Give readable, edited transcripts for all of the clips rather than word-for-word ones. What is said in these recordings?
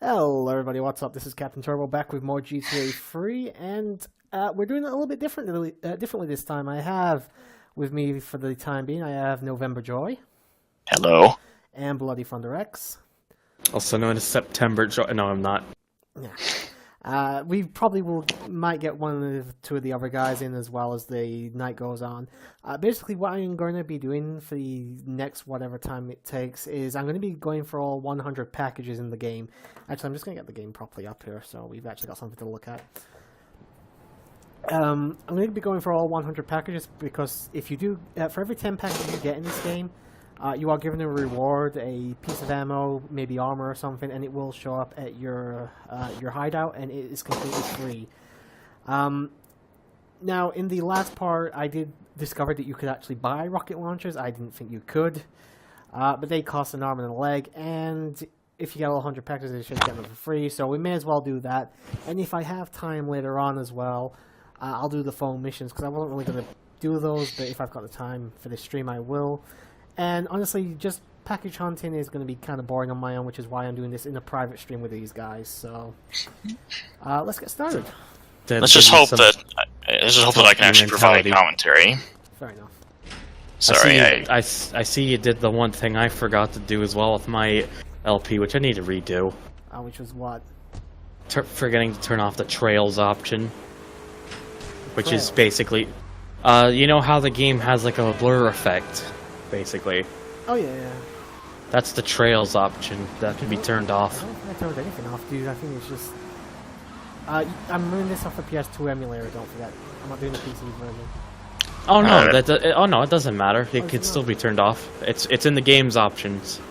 Hello everybody, what's up? This is CaptainTurbo back with more GTA 3, and we're doing it a little bit differently this time. I have with me for the time being, I have November Joy. Hello. And Bloody Thunder X. Also known as September Joy. No, I'm not. Yeah. We probably might get one of the two of the other guys in as well as the night goes on. Basically, what I'm going to be doing for the next whatever time it takes is I'm going to be going for all 100 packages in the game. Actually, I'm just going to get the game properly up here, so we've actually got something to look at. I'm going to be going for all 100 packages because if you do, for every 10 packages you get in this game, you are given a reward, a piece of ammo, maybe armor or something, and it will show up at your hideout, and it is completely free. Now, in the last part, I did discover that you could actually buy rocket launchers. I didn't think you could, but they cost an arm and a leg, and if you get all 100 packages, you should get them for free, so we may as well do that. And if I have time later on as well, I'll do the phone missions, because I wasn't really going to do those, but if I've got the time for this stream, I will. And honestly, just package hunting is going to be kind of boring on my own, which is why I'm doing this in a private stream with these guys. So, let's get started. Let's just hope that I can actually provide commentary. Fair enough. Sorry, I see you did the one thing I forgot to do as well with my LP, which I need to redo. Which was what? Forgetting to turn off the trails option, which is basically, you know how the game has like a blur effect. Basically. Oh yeah. That's the trails option that can be turned off. I don't think I turned anything off, dude. I think it's just... I'm running this off the PS2 emulator, don't forget. I'm not doing the PC version. Oh no, no, it doesn't matter. It could still be turned off. It's in the game's options.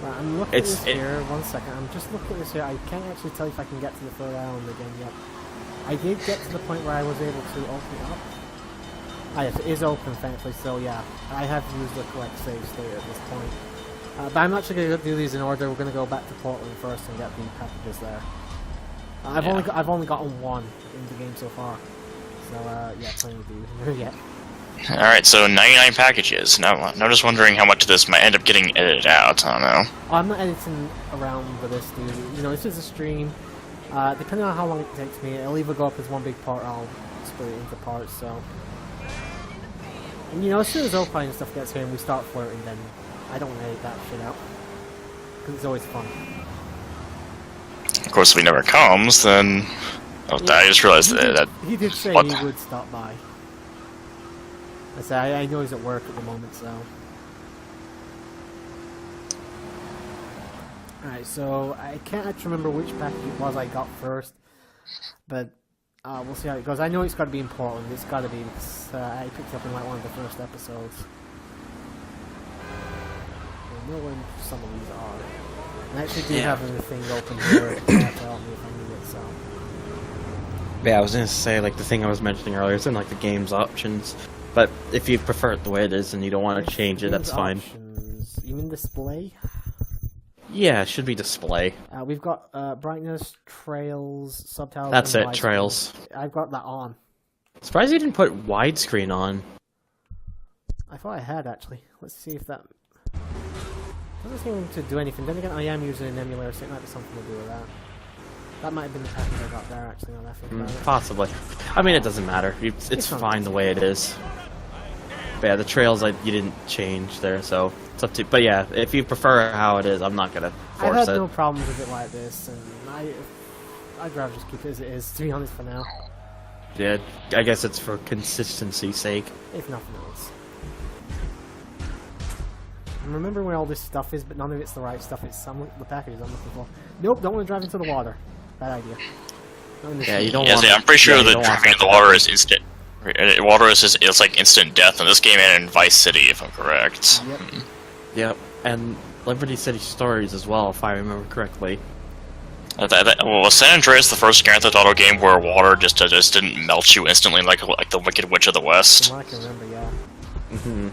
Right, I'm looking at this here. 1 second. I'm just looking at this here. I can't actually tell if I can get to the third island again yet. I did get to the point where I was able to open it up. Ah, yes, it is open, thankfully, so yeah, I have used the correct save state at this point. But I'm actually going to do these in order. We're going to go back to Portland first and get the packages there. I've only gotten one in the game so far, so yeah, plenty to do. Yeah. Alright, so 99 packages. Now, I'm just wondering how much of this might end up getting edited out. I don't know. I'm not editing around with this, dude. You know, this is a stream. Depending on how long it takes me, it'll either go up as one big part or I'll split it into parts, so... And you know, as soon as Opine and stuff gets here and we start flirting, then I don't want to edit that shit out. Because it's always fun. Of course, if he never comes, then... Oh, yeah, I just realized that... He did say he would stop by. I know he's at work at the moment, so... Alright, so I can't actually remember which package it was I got first, but... we'll see how it goes. I know it's got to be in Portland. It's got to be because I picked it up in like one of the first episodes. I know when some of these are. And I actually do have the thing open here to help me if I need it. So. Yeah, I was gonna say like the thing I was mentioning earlier. It's in like the game's options, but if you prefer it the way it is and you don't want to change it, that's fine. Options. You mean display? Yeah, it should be display. We've got brightness, trails, subtitles. That's it, trails. I've got that on. Surprised you didn't put widescreen on. I thought I had, actually. Let's see if that... doesn't seem to do anything. Then again, I am using an emulator, so it might be something to do with that. That might have been the package I got there, actually, now that I think about it. Possibly. I mean, it doesn't matter. It's fine the way it is. But yeah, the trails you didn't change there, so it's up to. But yeah, if you prefer how it is, I'm not gonna force it. I've had no problems with it like this, and I'd rather just keep it as it is, to be honest, for now. Yeah, I guess it's for consistency's sake. If nothing else. I'm remembering where all this stuff is, but none of it's the right stuff. It's the packages I'm looking for. Nope, don't want to drive into the water. Bad idea. Yeah, you don't want. Yeah, I'm pretty sure that driving into the water is instant. Water is it's like instant death in this game and in Vice City, if I'm correct. Yep. Yep, and Liberty City Stories as well, if I remember correctly. Well, San Andreas, the first Grand Theft Auto game where water just didn't melt you instantly like the Wicked Witch of the West. From what I can remember, yeah. Mm-hmm.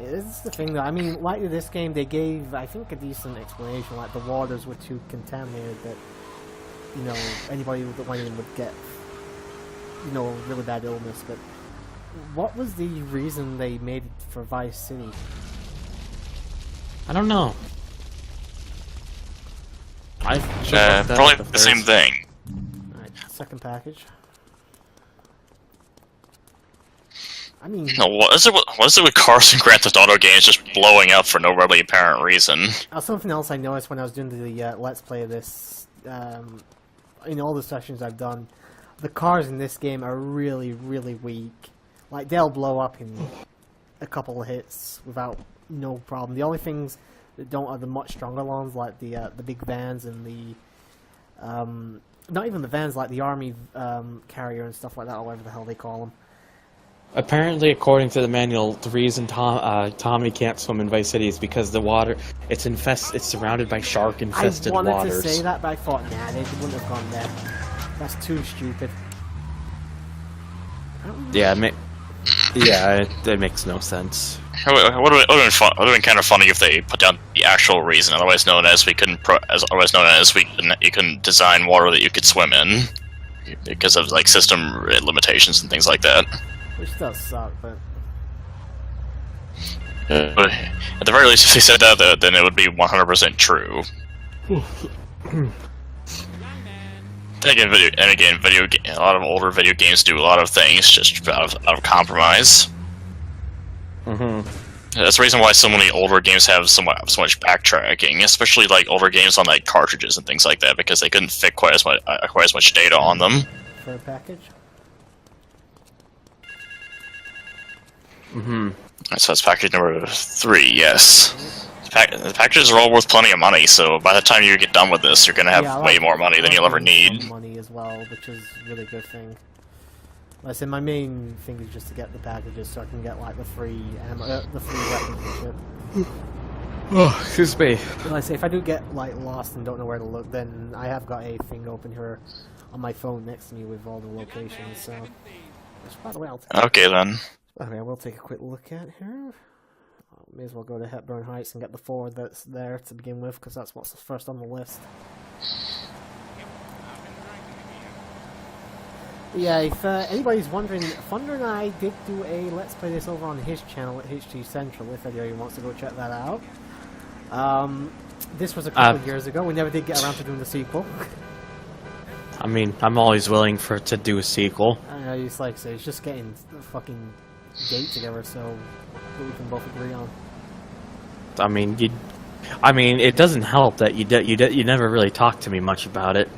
This is the thing, though. I mean, like with this game, they gave, I think, a decent explanation. Like, the waters were too contaminated that, you know, anybody that went in would get, you know, really bad illness. But what was the reason they made it for Vice City? I don't know. I should look that probably up if the same there's- thing. Alright, second package. I mean, No, what is it with cars in Grand Theft Auto games just blowing up for no really apparent reason? something else I noticed when I was doing the Let's Play of this, in all the sessions I've done, the cars in this game are really, really weak. Like, they'll blow up in a couple of hits without no problem. The only things that don't are the much stronger ones, like the big vans and the, not even the vans, like the army carrier and stuff like that, or whatever the hell they call them. Apparently, according to the manual, the reason Tommy can't swim in Vice City is because the water it's surrounded by shark-infested I wanted waters. to say that, but I thought, nah, they wouldn't have gone there. That's too stupid. Yeah, it makes no sense. It would have been kind of funny if they put down the actual reason, otherwise known as you couldn't design water that you could swim in because of like system limitations and things like that. Which does suck, but... But at the very least, if they said that, then it would be 100% true. A lot of older video games do a lot of things just out of compromise. That's the reason why so many older games have so much backtracking, especially like older games on like cartridges and things like that, because they couldn't fit quite as much data on them. For a package? So that's package number 3. Yes. The packages are all worth plenty of money, so by the time you get done with this, you're gonna have way more money than you'll ever need. Money as well, which is a really good thing. Like I said, my main thing is just to get the packages so I can get like the free weapons and shit. Oh, excuse me. Like I say, if I do get like lost and don't know where to look, then I have got a thing open here on my phone next to me with all the locations. So, which, by the way, Okay then. I will take a quick look at here. May as well go to Hepburn Heights and get the Ford that's there to begin with, because that's what's first on the list. Yeah, if anybody's wondering, Thunder and I did do a Let's Play this over on his channel at HT Central, if anybody wants to go check that out. This was a couple of years ago. We never did get around to doing the sequel. I mean, I'm always willing to do a sequel. It's like I say, it's just getting the fucking date together so that we can both agree on. I mean, it doesn't help that you never really talk to me much about it.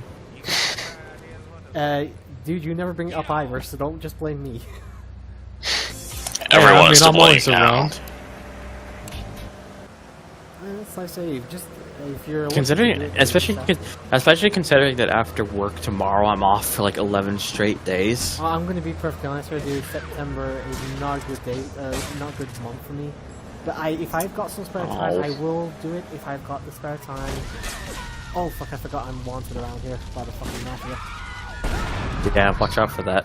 Dude, you never bring up Ivor, so don't just blame me. Everyone is to blame now. Around. That's like I say, if you're Considering, especially considering that after work tomorrow I'm off for like 11 straight days. I'm going to be perfectly honest with you. September is not a good date, not a good month for me. But if I've got some spare time, I will do it. If I've got the spare time. Oh fuck! I forgot I'm wanted around here by the fucking mafia. Yeah, watch out for that.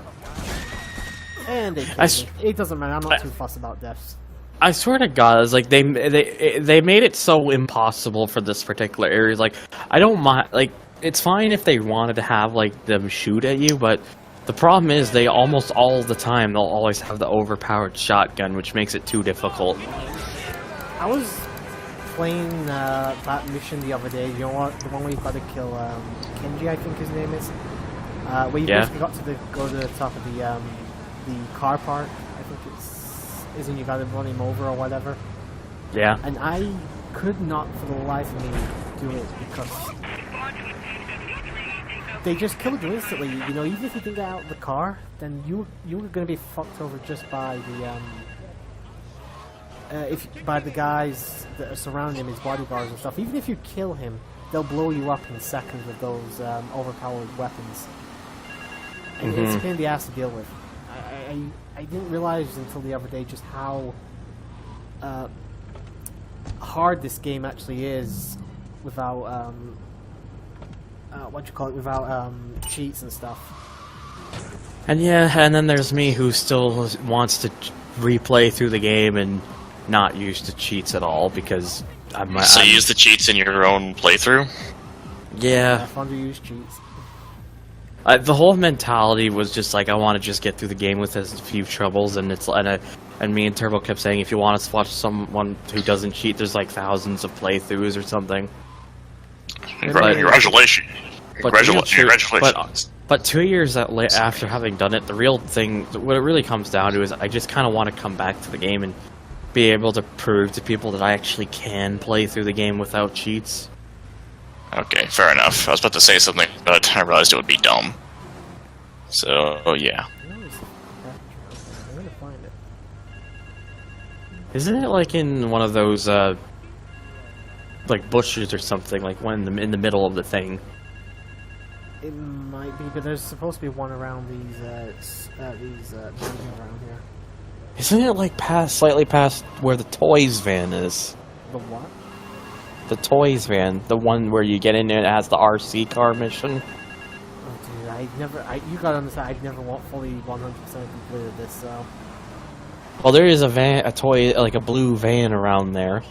And it doesn't matter. I'm not too fussed about deaths. I swear to God, it's like they made it so impossible for this particular area. Like, I don't mind. Like, it's fine if they wanted to have like them shoot at you, but the problem is they almost all the time they'll always have the overpowered shotgun, which makes it too difficult. I was playing that mission the other day. You know what? The one where you got to kill Kenji, I think his name is. Where you basically got to go to the top of the car park. I think isn't you got to run him over or whatever. Yeah. And I could not for the life of me do it because they just killed you instantly. You know, even if you didn't get out of the car, then you were going to be fucked over just by the by the guys that are surrounding him, his bodyguards and stuff. Even if you kill him, they'll blow you up in seconds with those overpowered weapons. And it's a pain in the ass to deal with. I didn't realize until the other day just how hard this game actually is without without cheats and stuff. And yeah, and then there's me who still wants to replay through the game and not use the cheats at all because I'm. So you use the cheats in your own playthrough? Yeah. Have fun to use cheats. The whole mentality was just like I want to just get through the game with as few troubles, and and me and Turbo kept saying if you want to watch someone who doesn't cheat, there's like thousands of playthroughs or something. Congratulations. Congratulations. But 2 years after having done it, the real thing, what it really comes down to is I just kind of want to come back to the game and be able to prove to people that I actually can play through the game without cheats. Okay, fair enough. I was about to say something, but I realized it would be dumb. So, yeah. Isn't it like in one of those, like bushes or something, like one in the middle of the thing? It might be, but there's supposed to be one around these buildings around here. Isn't it like slightly past where the toys van is? The what? The toys van, the one where you get in there and it has the RC car mission. Oh, dude, you gotta understand, I've never fully 100% completed this, so. Well, there is a toy, like a blue van around there.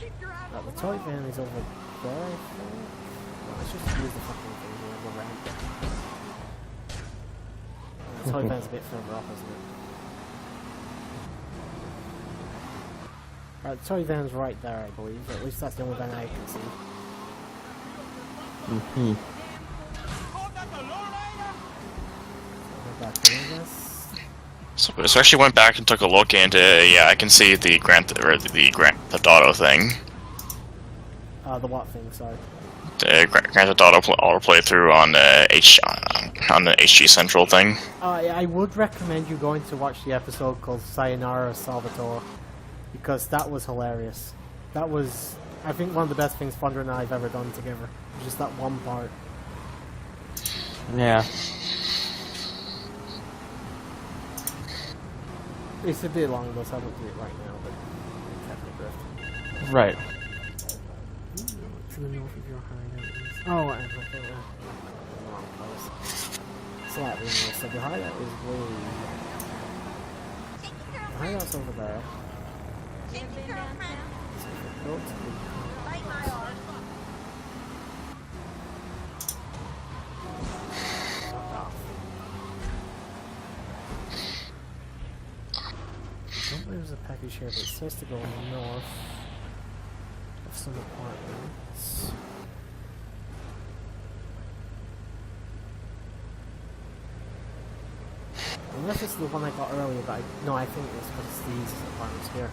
The toy van is over there, I think. Well, let's just use the fucking thing here, the ramp. The toy van's a bit further up, isn't it? Right, the toy van's right there, I believe. At least that's the only van I can see. Mm-hmm. So I actually went back and took a look, and yeah, I can see the Grand Theft Auto thing. The what thing? Sorry. The Grand Theft Auto playthrough on the HG Central thing. I would recommend you going to watch the episode called Sayonara Salvatore, because that was hilarious. That was, I think, one of the best things Thunder and I have ever done together. Just that one part. Yeah. It's a bit long though, so I won't do it right now, but drift. Right. To the north of your hideout is... Oh, I think the wrong place. Slightly north, so the hideout is way... The hideout's over there. Go to the... There's a package here, but it says to go north of some apartments. Unless it's the one I got earlier, but no, I think it's because it's these apartments here.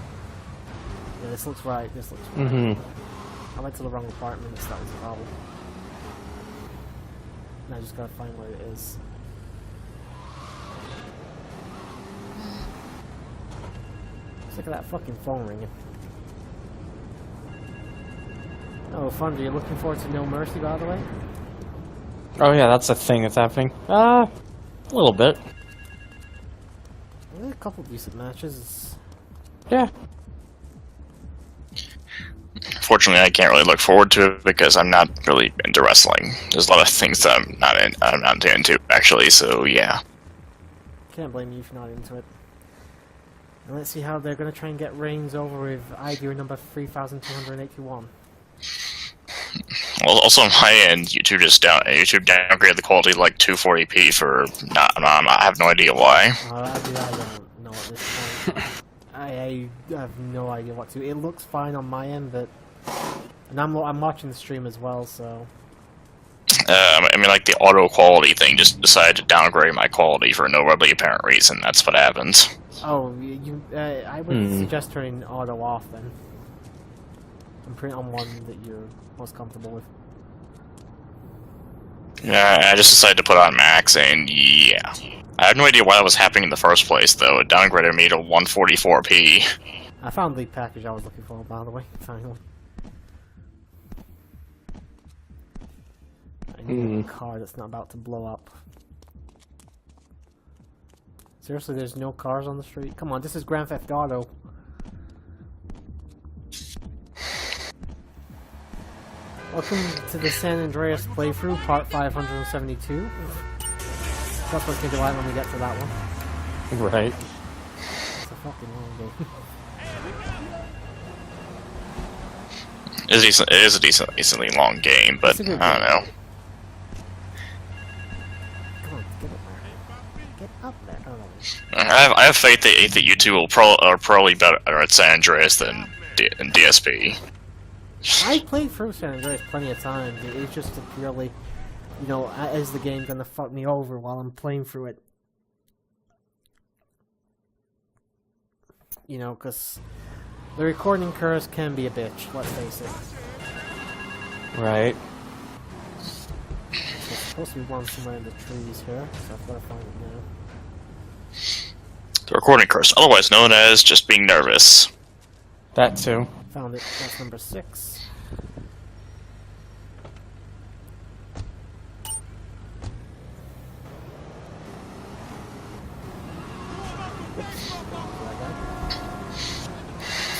Yeah, this looks right. This looks right. Mm-hmm. I went to the wrong apartments. That was the problem. And I just gotta find where it is. Look at that fucking phone ringing. Oh, Thunder, you're looking forward to No Mercy, by the way? Oh yeah, that's a thing that's happening. A little bit. A couple decent matches. Yeah. Fortunately, I can't really look forward to it because I'm not really into wrestling. There's a lot of things that I'm not into actually. So yeah. Can't blame you if you're not into it. And let's see how they're going to try and get Reigns over with idea number 3281. Well, also on my end, YouTube downgraded the quality to like 240p for I have no idea why. I don't know at this point. I have no idea what to. It looks fine on my end, but and I'm watching the stream as well, so. I mean, like the auto quality thing just decided to downgrade my quality for no really apparent reason. That's what happens. Oh, I would suggest turning auto off then. And print on one that you're most comfortable with. Yeah, I just decided to put on max, and yeah. I have no idea why that was happening in the first place, though. It downgraded me to 144p. I found the package I was looking for, by the way, finally. I need a car that's not about to blow up. Seriously, there's no cars on the street? Come on, this is Grand Theft Auto. Welcome to the San Andreas playthrough, part 572. That's what's gonna be like when we get to that one. Right. It's a fucking long game. It is a decently long game, but I don't know. Come on, get up there. Get up there. Oh, no. I have faith that you two are probably better at San Andreas than DSP. I played through San Andreas plenty of times. It's just purely, you know, is the game gonna fuck me over while I'm playing through it? You know, because the recording curse can be a bitch, let's face it. Right. There's supposed to be one somewhere in the trees here, so I've got to find it now. The recording curse, otherwise known as just being nervous. That too. Found it, that's number 6.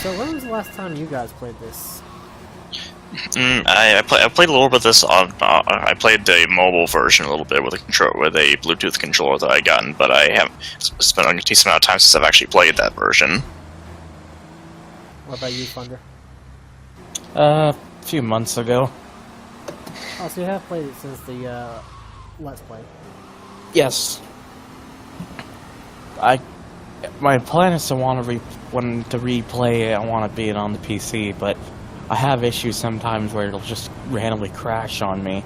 So when was the last time you guys played this? I played a little bit of this on. I played the mobile version a little bit with a Bluetooth controller that I gotten, but I haven't. It's been a decent amount of time since I've actually played that version. What about you, Thunder? A few months ago. Oh, so you have played it since the Let's Play. Yes. My plan is to when to replay it. I want to beat it on the PC, but I have issues sometimes where it'll just randomly crash on me.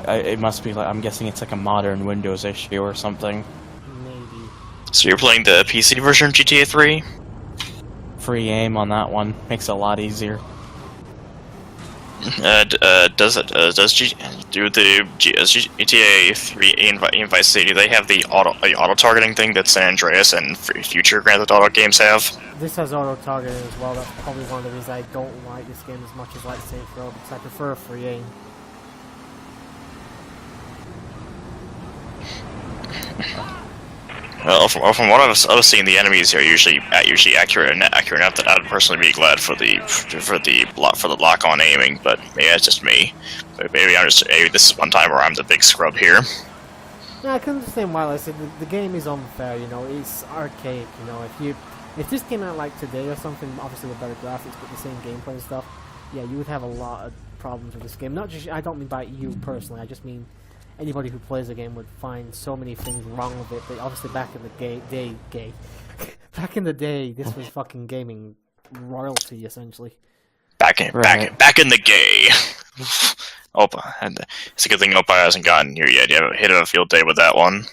It must be like, I'm guessing it's like a modern Windows issue or something. Maybe. So you're playing the PC version of GTA 3? Free aim on that one makes it a lot easier. Does GTA 3 in Vice City? They have the auto targeting thing that San Andreas and future Grand Theft Auto games have. This has auto targeting as well. That's probably one of the reasons I don't like this game as much as like Saints Row, because I prefer free aim. Well, from what I've seen, the enemies are usually accurate enough that I'd personally be glad for the lock-on aiming. But maybe that's just me. Maybe this is one time where I'm the big scrub here. Yeah, I can understand why. Like I said, the game is unfair. You know, it's archaic. You know, if this came out like today or something, obviously with better graphics but the same gameplay and stuff, yeah, you would have a lot of problems with this game. Not just I don't mean by you personally. I just mean anybody who plays the game would find so many things wrong with it. But obviously, back in the back in the day, this was fucking gaming royalty essentially. Back in the gay. Opa, it's a good thing Opa hasn't gotten here yet. You haven't hit a field day with that one.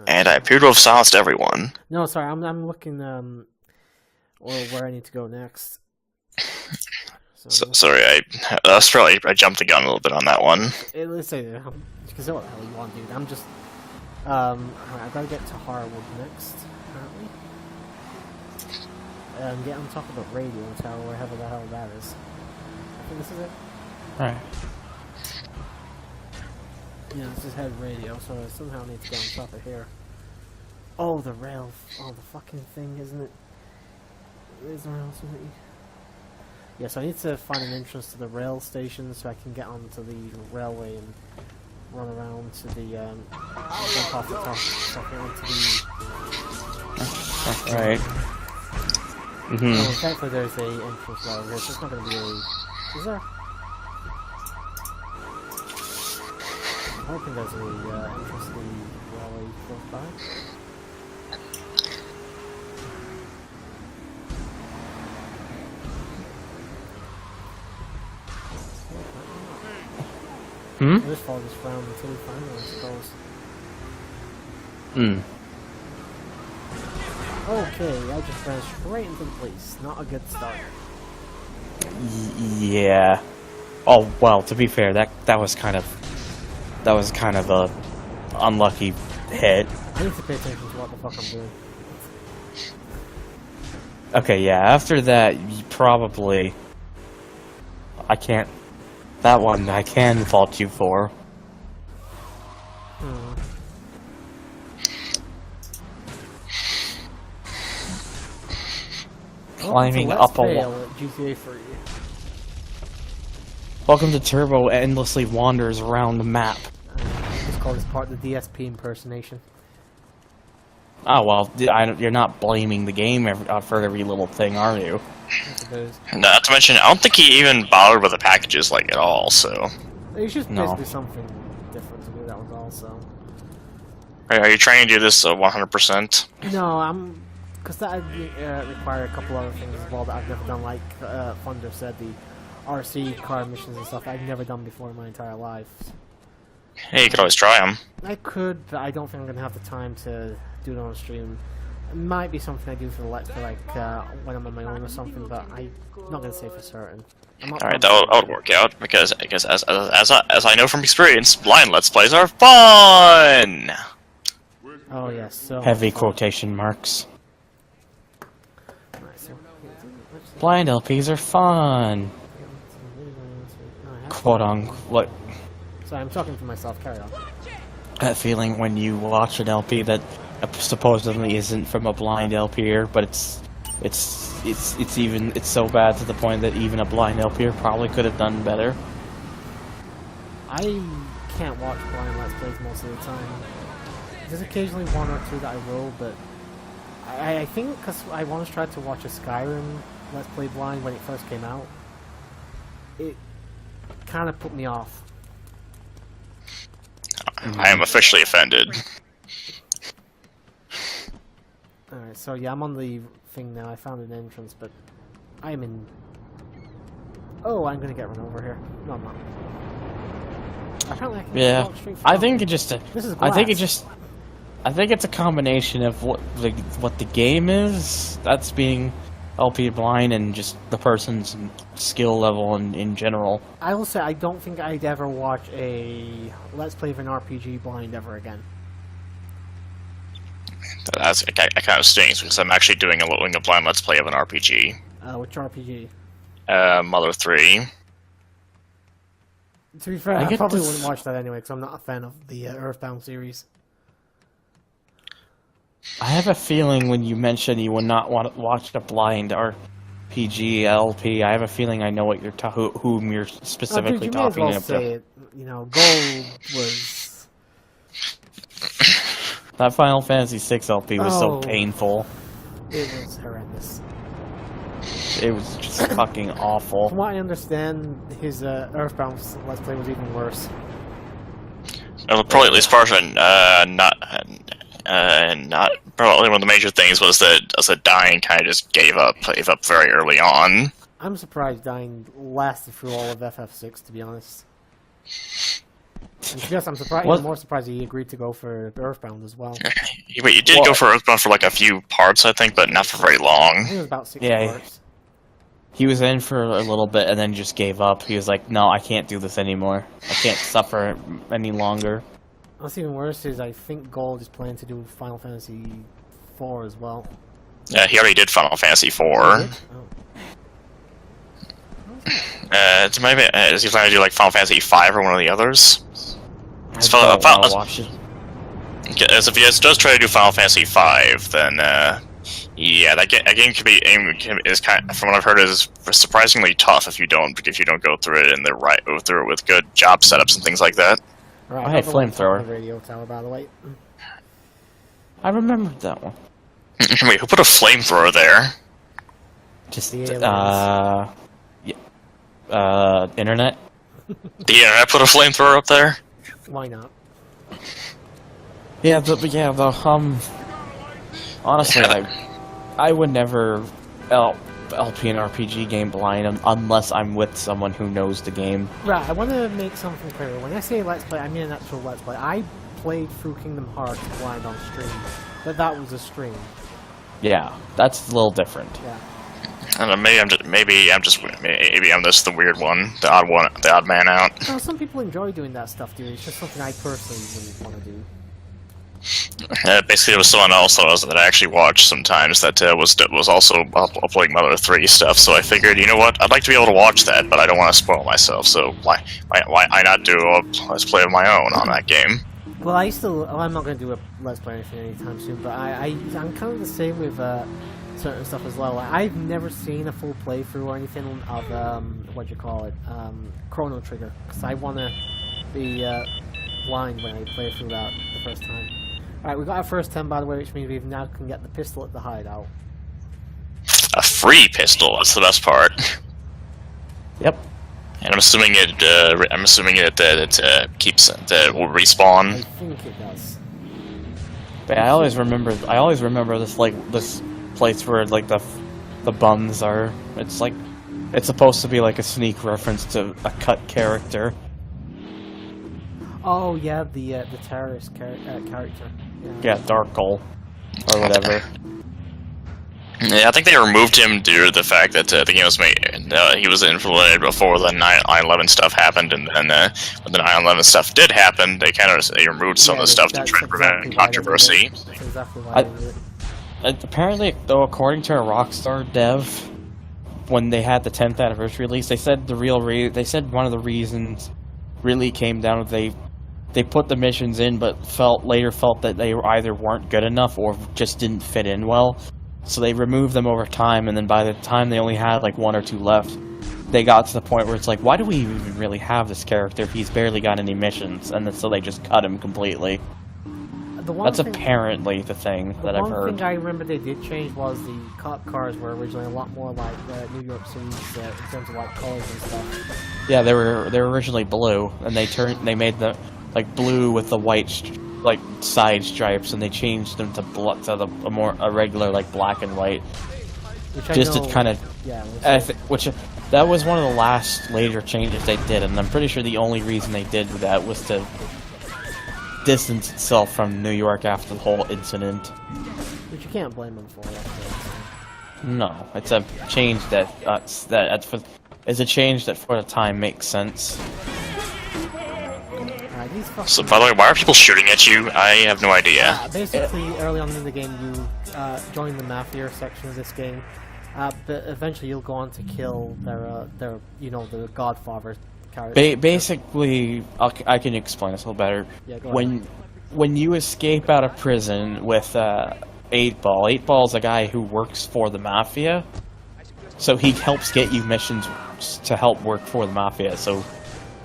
And I appear to have silenced everyone. No, sorry, I'm looking where I need to go next. Sorry, I jumped the gun a little bit on that one. Let's say, because what the hell you want, dude? I'm just, I've got to get to Harwood next, apparently. And get on top of the radio tower, wherever the hell that is. I think this is it. Alright. Yeah, this is head radio, so I somehow need to get on top of here. Oh, the rail. Oh, the fucking thing, isn't it? Is there else with it? Yeah, so I need to find an entrance to the rail station so I can get onto the railway and run around to the, jump off the top onto the... Right. Oh, thankfully there's a entrance right over here, so it's not going to be really... Is there? I'm hoping there's a entrance to the railway close by. Hmm? We'll just follow this round until we find one, I suppose. Hmm. Okay, I just ran straight into the police. Not a good start. Yeah. Oh well. To be fair, that was kind of a unlucky hit. I need to pay attention to what the fuck I'm doing. Okay, yeah. After that, you probably. I can't. That one I can fault you for. Climbing up a wall. GTA 3. Welcome to Turbo endlessly wanders around the map. It's called as part of the DSP impersonation. Oh well, you're not blaming the game for every little thing, are you? I suppose. Not to mention, I don't think he even bothered with the packages like at all. So It's just No. basically something different to do. That was all. well, so... Are you trying to do this 100%? No, because that require a couple other things as well that I've never done, like Thunder said, the RC car missions and stuff I've never done before in my entire life. Hey, you could always try them. I could, but I don't think I'm going to have the time to do it on stream. It might be something I do for the Let's Play, like when I'm on my own or something, but I'm not going to say for certain. Alright, that would work out, because as I know from experience, blind Let's Plays are fun! Oh yes, so... Heavy quotation marks. Right, so, Blind LPs are fun. Quote unquote. Sorry, I'm talking to myself, carry on. That feeling when you watch an LP that supposedly isn't from a blind LPer, but it's so bad to the point that even a blind LPer probably could have done better. I can't watch blind Let's Plays most of the time. There's occasionally one or two that I will, but I think because I once tried to watch a Skyrim Let's Play blind when it first came out, it kind of put me off. I am officially offended. Alright, so yeah, I'm on the thing now. I found an entrance, but I'm in... Oh, I'm gonna get run over here. No, I'm not. Apparently I can walk straight I from think it just. This is I think it glass. just. I think it's a combination of what the game is. That's being LP blind and just the person's skill level in general. I will say I don't think I'd ever watch a Let's Play of an RPG blind ever again. It kind of stings, because I'm actually doing a blind Let's Play of an RPG. Which RPG? Mother 3. To be fair, I I get probably this- wouldn't watch that anyway, because I'm not a fan of the Earthbound series. I have a feeling when you mention you would not want to watch a blind RPG LP, I have a feeling I know what you're whom you're specifically Dude, you may as talking well about. say it. You know, Gold was... That Final Fantasy VI LP was so Oh. painful. It was horrendous. It was just fucking awful. From what I understand, his Earthbound Let's Play was even worse. Probably at least partially not probably one of the major things was that dying kind of just gave up very early on. I'm surprised Dying lasted through all of FF6, to be honest. And to be honest, I'm surprised. What? I'm more surprised he agreed to go for Earthbound as well. But you did go for Earthbound for like a few parts, I think, but not for very I long. think it was about 6 Yeah, parts. He was in for a little bit and then just gave up. He was like, no, I can't do this anymore. I can't suffer any longer. What's even worse is I think Gold is planning to do Final Fantasy 4 as well. Yeah, he already did Final Fantasy 4. Oh. Maybe is he planning to do like Final Fantasy 5 or one of the others? I don't want to watch it. As if he does try to do Final Fantasy 5, then yeah, that game could be is kind of, from what I've heard, is surprisingly tough if you don't go through it and go through it with good job setups and things like that. Right, I had another one flamethrower. on the radio tower, by the way. I remembered that one. Wait, who put a flamethrower there? Just, The aliens. internet? The internet put a flamethrower up there? Why not? Yeah, honestly, I would never LP an RPG game blind unless I'm with someone who knows the game. Right, I want to make something clear. When I say Let's Play, I mean an actual Let's Play. I played through Kingdom Hearts blind on stream, but that was a stream. Yeah, that's a little different. Yeah. I don't know, maybe I'm just the weird one, the odd man out. Well, some people enjoy doing that stuff, dude. It's just something I personally wouldn't want to do. Basically, there was someone else that I actually watched sometimes that was also uploading Mother 3 stuff. So I figured, you know what, I'd like to be able to watch that, but I don't want to spoil myself. So why not do a Let's Play of my own on that game? Well, I'm not going to do a Let's Play or anything anytime soon, but I'm kind of the same with certain stuff as well. I've never seen a full playthrough or anything of Chrono Trigger, because I want to be blind when I play through that the first time. Alright, we got our first 10, by the way, which means we now can get the pistol at the hideout. A free pistol, that's the best part. Yep. And I'm assuming it keeps that will I respawn. think it does. But I always remember this this place where like the buns are. It's like it's supposed to be like a sneak reference to a cut character. Oh yeah, the terrorist character. Yeah, Dark Goal or whatever. Yeah, I think they removed him due to the fact that the game was made. He was implemented before the 9/11 stuff happened, and then when the 9/11 stuff did happen, they removed some of the stuff to try to prevent controversy. That's exactly why they did it. Apparently, though, according to a Rockstar dev, when they had the 10th anniversary release, they said they said one of the reasons really came down to they put the missions in, but later felt that they either weren't good enough or just didn't fit in well. So they removed them over time, and then by the time they only had like 1 or 2 left, they got to the point where it's like, why do we even really have this character if he's barely got any missions? And then, so they just cut him completely. That's apparently the thing that I've heard. One thing I remember they did change was the cop cars were originally a lot more like New York City's in terms of like colors and stuff. Yeah, they were originally blue, and they made the like blue with the white like side stripes, and they changed them to a regular like black and white, just to kind of that was one of the last later changes they did, and I'm pretty sure the only reason they did that was to distance itself from New York after the whole incident. Which you can't blame them for. No, it's a change is a change that for the time makes sense. So, by the way, why are people shooting at you? I have no idea. Basically, early on in the game, you join the mafia section of this game, but eventually you'll go on to kill their the Godfather character. Basically, I can explain this a little better. Yeah, go ahead. When you escape out of prison with 8-Ball, 8-Ball's a guy who works for the mafia, so he helps get you missions to help work for the mafia. So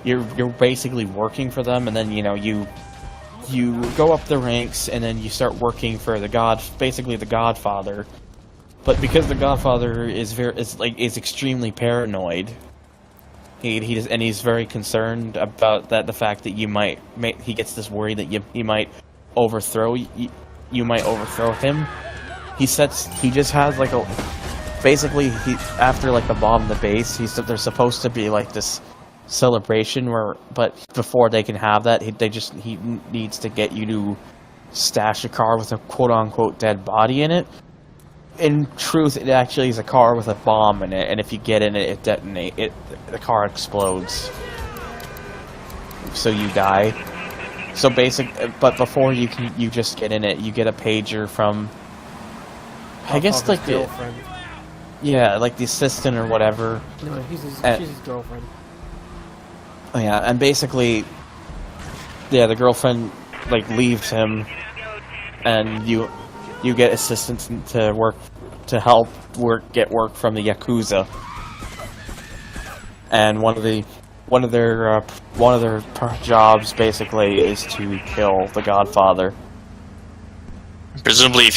you're basically working for them, and then you go up the ranks, and then you start working for basically the Godfather. But because the Godfather is extremely paranoid, he's very concerned about the fact that he gets this worry that you might overthrow him. He just has like after like the bomb the base, there's supposed to be like this celebration but before they can have that, he needs to get you to stash a car with a quote-unquote dead body in it. In truth, it actually is a car with a bomb in it, and if you get in it, the car explodes, so you die. So but before you just get in it, you get a pager from I guess like the girlfriend. Yeah, like the assistant or whatever. No, she's his girlfriend. Oh yeah, and basically, the girlfriend like leaves him, and you get assistance to help get work from the Yakuza, and one of their jobs basically is to kill the Godfather. Presumably,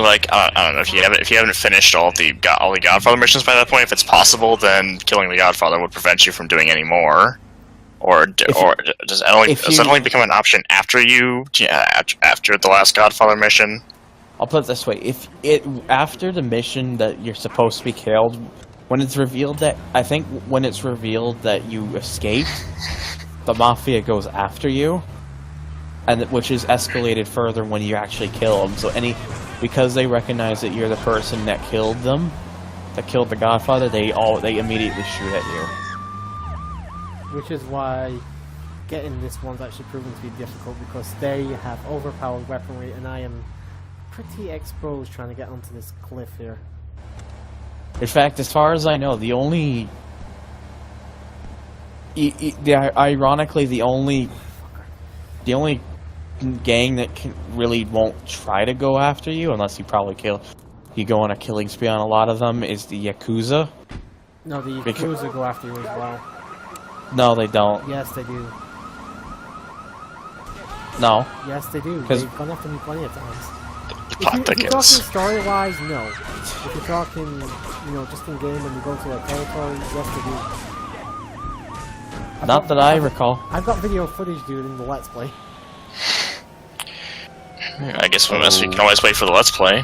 like I don't know, if you haven't finished all the Godfather missions by that point, if it's possible, then killing the Godfather would prevent you from doing any more. Or does that only become an option after after the last Godfather mission? I'll put it this way: after the mission that you're supposed to be killed, when it's revealed that you escaped, the Mafia goes after you. Which is escalated further when you actually kill them. So because they recognize that you're the person that killed them, that killed the Godfather, they immediately shoot at you. Which is why getting this one's actually proven to be difficult, because they have overpowered weaponry, and I am pretty exposed trying to get onto this cliff here. In fact, as far as I know, ironically, the only gang that really won't try to go after you, unless you go on a killing spree on a lot of them, is the Yakuza. No, the Yakuza go after you as well. No, they don't. Yes, they do. No. Yes, they do. They've gone after me plenty of times. If you're talking story-wise, no. If you're talking, just in game when you go to a territory, yes, they do. Not that I recall. I've got video footage, dude, in the Let's Play. I guess we can always wait for the Let's Play.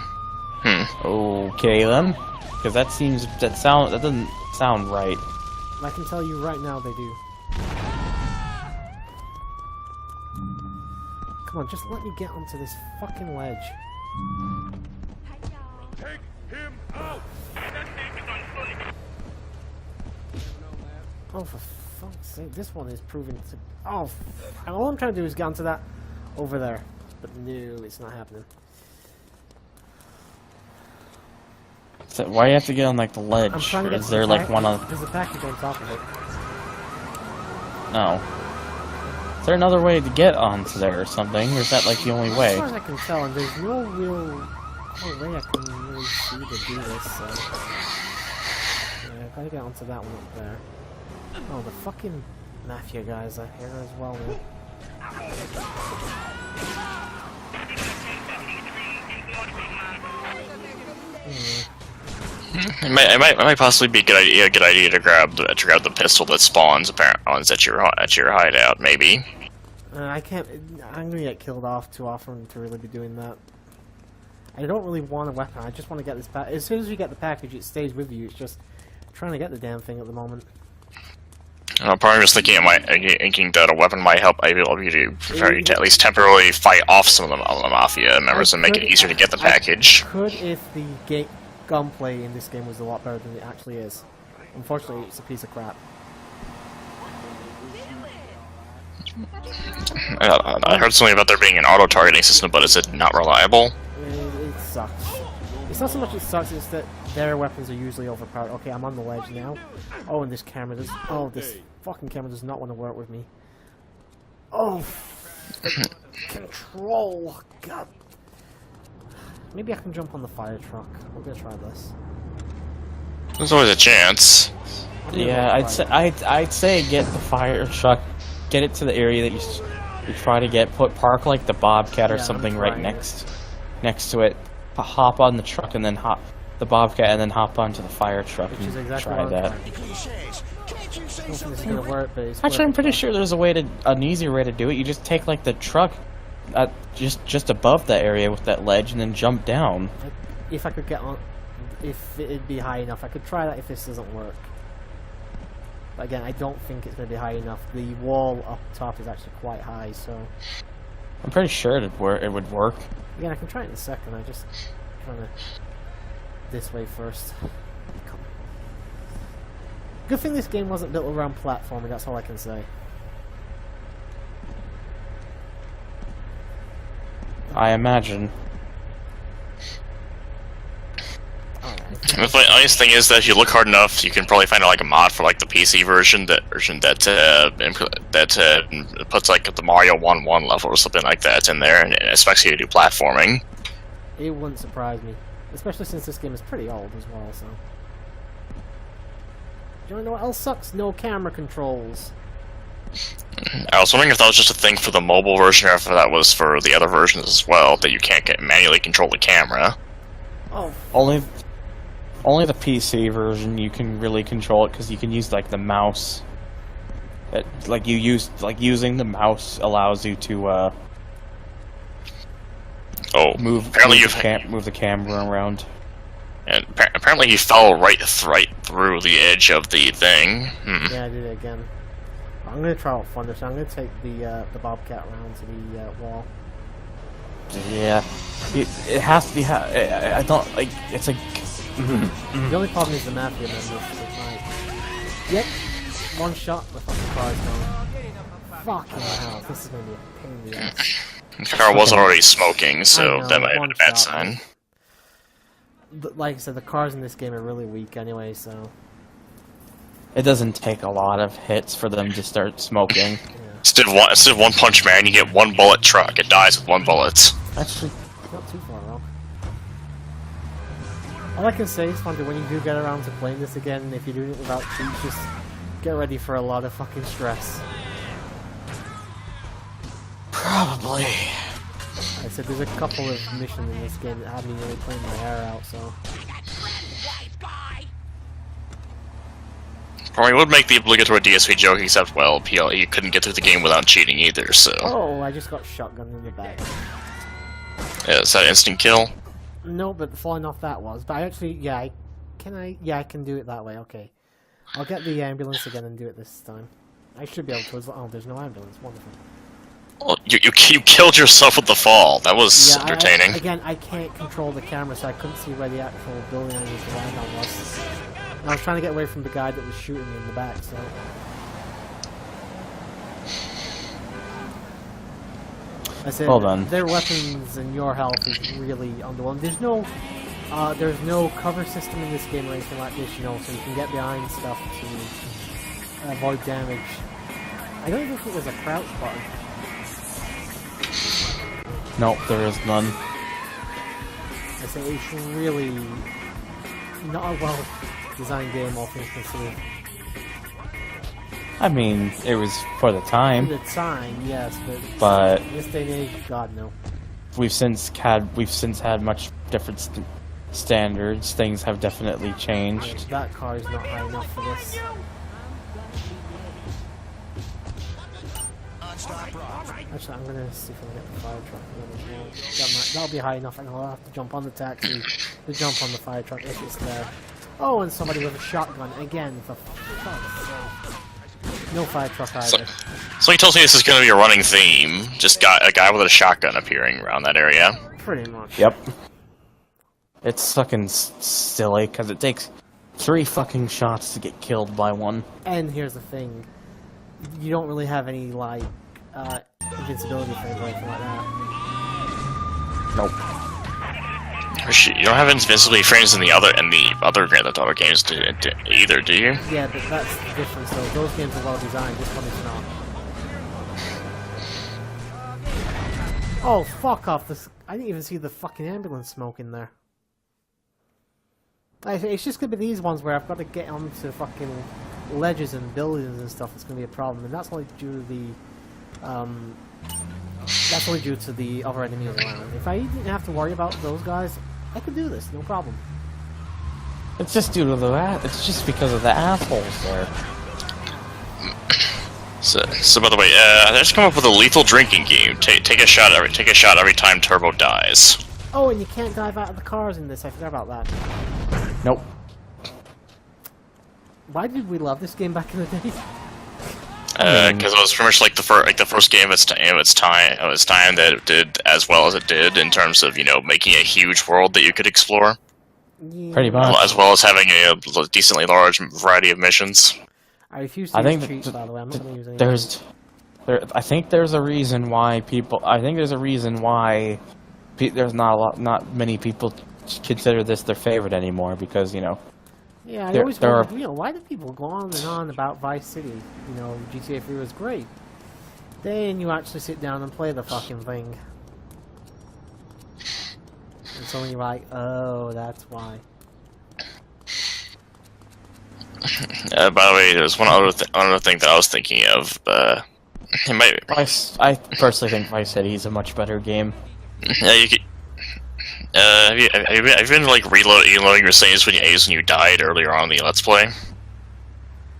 Okay then, because that doesn't sound right. I can tell you right now they do. Come on, just let me get onto this fucking ledge. Take him out! Oh, for fuck's sake, this one is proving to... Oh, all I'm trying to do is get onto that over there. But no, it's not happening. So why do you have to get on like the ledge? I'm trying to get Is to there the like one on? There's a package on top of it. No. Is there another way to get onto there or something? Or is that like the only way? As far as I can tell, and there's no real way I can really see to do this, so... Yeah, I gotta get onto that one up there. Oh, the fucking mafia guys are here as well, man. It might possibly be a good idea to grab the pistol that spawns apparently at your hideout. Maybe. I can't. I'm gonna get killed off too often to really be doing that. I don't really want a weapon. I just want to get this pack. As soon as you get the package, it stays with you. It's just trying to get the damn thing at the moment. Probably just thinking that a weapon might help able you to at least temporarily fight off some of the mafia members and make it easier to get the package. I could if the gunplay in this game was a lot better than it actually is. Unfortunately, it's a piece of crap. I heard something about there being an auto-targeting system, but is it not reliable? It sucks. It's not so much it sucks, it's that their weapons are usually overpowered. Okay, I'm on the ledge now. Oh, and this camera does... Oh, this fucking camera does not want to work with me. Oh, control. God. Maybe I can jump on the fire truck. We're gonna try this. There's always a chance. Yeah, I'd say get the fire truck, get it to the area that you try to get. Park like the Bobcat or something right next to it. Hop on the truck and then hop the Bobcat and then hop onto the fire truck and exactly try that. I don't think this is gonna work, but it's Actually, I'm pretty sure there's an easier way to do it. You just take like the truck just above that area with that ledge and then jump down. If I could get on, if it'd be high enough, I could try that if this doesn't work. But again, I don't think it's going to be high enough. The wall up top is actually quite high, so... I'm pretty sure it would work. Again, I can try it in a second. I'm just trying to... This way first. Good thing this game wasn't built around platforming, that's all I can say. I imagine. The nice thing is that if you look hard enough, you can probably find like a mod for like the PC version that puts like the Mario 1-1 level or something like that in there, and expects you to do platforming. It wouldn't surprise me, especially since this game is pretty old as well. So, do you want to know what else sucks? No camera controls. I was wondering if that was just a thing for the mobile version, or if that was for the other versions as well, that you can't manually control the camera. Oh. Only the PC version you can really control it because you can use like the mouse. Using the mouse allows you to move the camera around. And apparently he fell right through the edge of the thing. Yeah, I did it again. I'm gonna try out Thunder, so I'm gonna take the Bobcat round to the wall. Yeah, it has to be. I don't like. It's like. The only problem is the mafia members. Like, yep, one shot. The fucking car's gone. Fucking hell, this is gonna be a pain in the ass. The car wasn't already smoking, so that might have been a bad sign. Like I said, the cars in this game are really weak anyway, so... It doesn't take a lot of hits for them to start smoking. Instead of one punch man, you get one bullet truck. It dies with one bullet. Actually, not too far wrong. All I can say is, Fonda, when you do get around to playing this again, if you're doing it without cheats, just get ready for a lot of fucking stress. Probably. I said there's a couple of missions in this game that had me really playing my hair out, so... Or we would make the obligatory DSP joke, except, well, PL, you couldn't get through the game without cheating either, so... Oh, I just got shotgunned in the back. Yeah, is that instant kill? No, but falling off that was. But I actually, yeah, I can do it that way, okay. I'll get the ambulance again and do it this time. I should be able to as well. Oh, there's no ambulance, wonderful. Well, you killed yourself with the fall. That was entertaining. Again, I can't control the camera, so I couldn't see where the actual building I needed to land on was. And I was trying to get away from the guy that was shooting me in the back, so... I said, Hold on. their weapons and your health is really underwhelming. There's no cover system in this game or anything like this, you know, so you can get behind stuff to avoid damage. I don't even think there's a crouch button. Nope, there is none. I say it's really not a well designed game, all things considered. I mean, it was for the time. For the time, yes, but in this day and age, God no. We've since had much different standards. Things have definitely changed. That car is not high enough for this. Actually, I'm gonna see if I can get the fire truck. That'll be high enough, and I'll have to jump on the taxi to jump on the fire truck if it's there. Oh, and somebody with a shotgun again. For fuck's sake. No fire truck either. So he tells me this is going to be a running theme. Just got a guy with a shotgun appearing around that area. Pretty much. Yep. It's fucking silly because it takes 3 fucking shots to get killed by one. And here's the thing: you don't really have any like invincibility frames or anything like that. Nope. You don't have invincibility frames in the other Grand Theft Auto games either, do you? Yeah, but that's the difference though. Those games are well designed, this one is not. Oh, fuck off. I didn't even see the fucking ambulance smoke in there. It's just gonna be these ones where I've got to get onto fucking ledges and buildings and stuff. It's gonna be a problem, and that's only due to the other enemies around. If I didn't have to worry about those guys, I could do this, no problem. It's just due to it's just because of the assholes there. So by the way, I just come up with a lethal drinking game. Take a shot every time Turbo dies. Oh, and you can't dive out of the cars in this. I forgot about that. Nope. Why did we love this game back in the day? Because it was pretty much like the first game of its time that it did as well as it did in terms of making a huge world that you could explore. Yeah. Pretty much. As well as having a decently large variety of missions. I refuse to use cheats, by the way. I'm not going to use any. I think there's a reason why there's not many people consider this their favorite anymore because Yeah, I always wondered, why do people go on and on about Vice City? GTA 3 was great. Then you actually sit down and play the fucking thing. And so when you're like, oh, that's why. By the way, there's one other thing that I was thinking of. It might. I personally think Vice City is a much better game. Yeah, you could. Have you been like reloading your saves when you died earlier on in the Let's Play?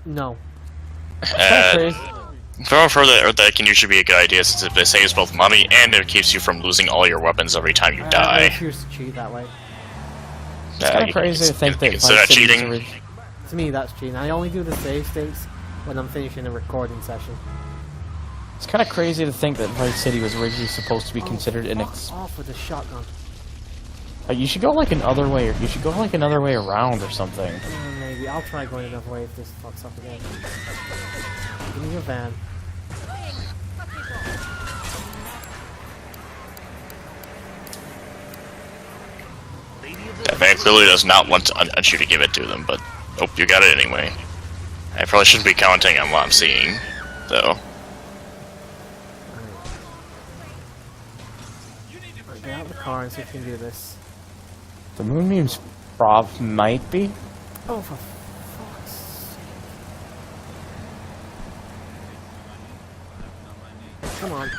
No. Further, that can usually be a good idea since it saves both money and it keeps you from losing all your weapons every time you die. I refuse to cheat that way. It's kind of crazy to think that Vice City cheating. To me, that's cheating. I only do the save states when I'm finishing a recording session. It's kind of crazy to think that Vice City was originally supposed to be considered an off with a shotgun. You should go like another way, or you should go like another way around or something. Maybe I'll try going another way if this fucks up again. Give me your van. That man clearly does not want you to give it to them, but nope, you got it anyway. I probably shouldn't be commenting on what I'm seeing, though. Right, get out of the car and see if you can do this. The Moonbeam's might be. Oh, for fuck's sake. Come on.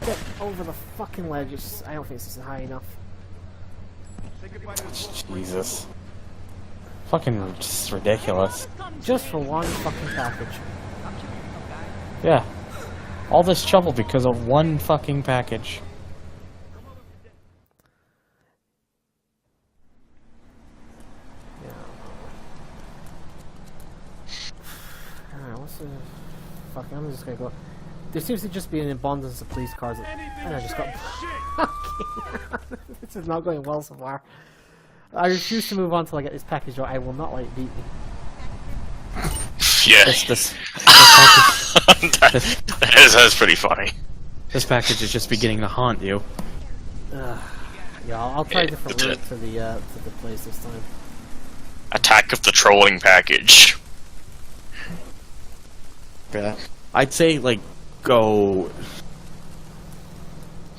Get over the fucking ledge. I don't think this is high enough. Jesus. Fucking just ridiculous. Just for one fucking package. Yeah. All this trouble because of one fucking package. Yeah. Alright, what's the... Fuck, I'm just gonna go... There seems to just be an abundance of police cars, and I just got... This is not going well so far. I refuse to move on until I get this package, or I will not let it beat me. Yeah. This package, That's pretty funny. this package is just beginning to haunt you. Yeah, I'll try a different route to the place this time. Attack of the trolling package. Yeah. I'd say, like, go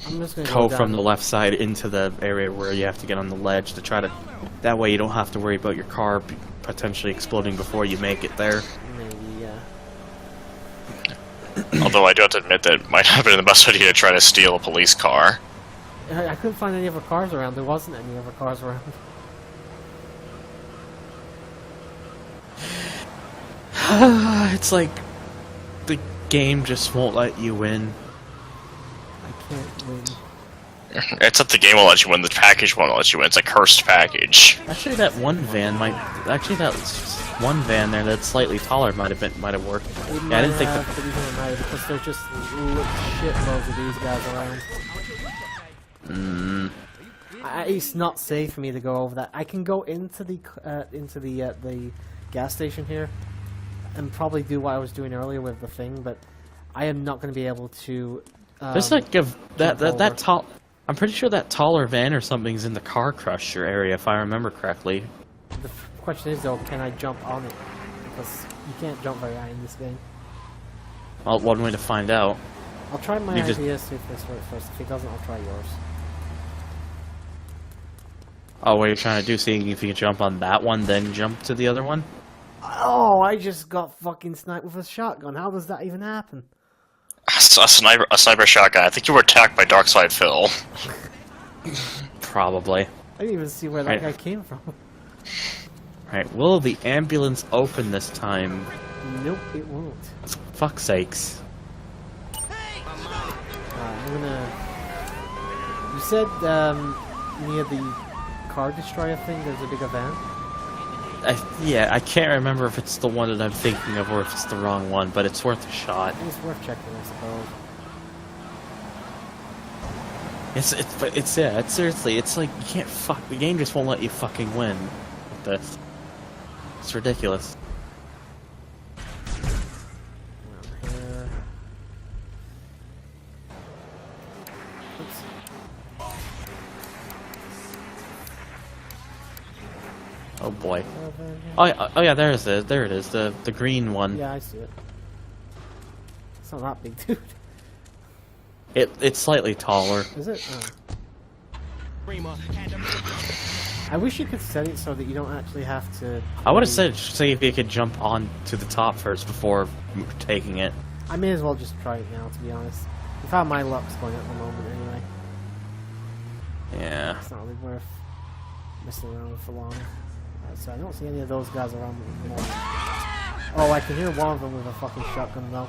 I'm just gonna go from down. the left side into the area where you have to get on the ledge to try to... That way you don't have to worry about your car potentially exploding before you make it there. Maybe, yeah. Although I do have to admit that it might have been the best idea to try to steal a police car. I couldn't find any other cars around. There wasn't any other cars around. It's like... The game just won't let you win. I can't win. It's that the game will let you win, the package won't let you win. It's a cursed package. Actually, that one van might... Actually, that one van there that's slightly taller might have worked. Yeah, I didn't think that... But it doesn't matter because there's just shitloads of these guys around. It's not safe for me to go over that. I can go into the gas station here and probably do what I was doing earlier with the thing, but I am not going to be able to. There's like that tall... I'm pretty sure that taller van or something's in the car crusher area, if I remember correctly. The question is though, can I jump on it? Because you can't jump very high in this game. Well, one way to find out. I'll try my You just- idea, see if this works first. If it doesn't, I'll try yours. Oh, what you're trying to do, seeing if you can jump on that one, then jump to the other one? Oh, I just got fucking sniped with a shotgun. How does that even happen? A sniper shotgun. I think you were attacked by Darkside Phil. Probably. I didn't even see where that Right. guy came from. Right, will the ambulance open this time? Nope, it won't. Fuck's sakes. I'm gonna... You said, near the car destroyer thing, there's a big event? Yeah, I can't remember if it's the one that I'm thinking of or if it's the wrong one, but it's worth a shot. It's worth checking, I suppose. It's seriously, it's like, you can't the game just won't let you fucking win with this. It's ridiculous. Around here. Oops. Oh boy. Over here. Oh yeah, there it is, the green one. Yeah, I see it. It's not that big, dude. It's slightly taller. Is it? Oh. I wish you could set it so that you don't actually have to... I would have said, see if you could jump on to the top first before taking it. I may as well just try it now, to be honest. With how my luck's going at the moment, anyway. Yeah. It's not really worth messing around for long. So I don't see any of those guys around at the moment. Oh, I can hear one of them with a fucking shotgun, though.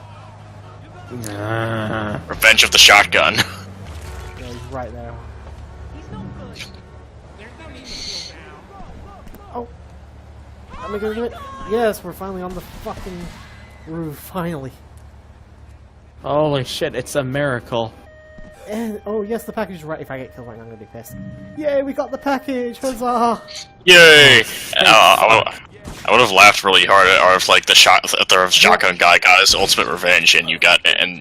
Revenge of the shotgun. Yeah, he's right there. Oh! Am I gonna do it? Yes, we're finally on the fucking roof, finally. Holy shit, it's a miracle. And, oh yes, the package is right. If I get killed right now, I'm gonna be pissed. Yay, we got the package! Huzzah! Yay! I would have laughed really hard if like the shotgun guy got his ultimate revenge and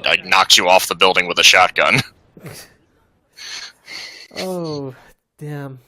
like knocked you off the building with a shotgun. Oh, damn.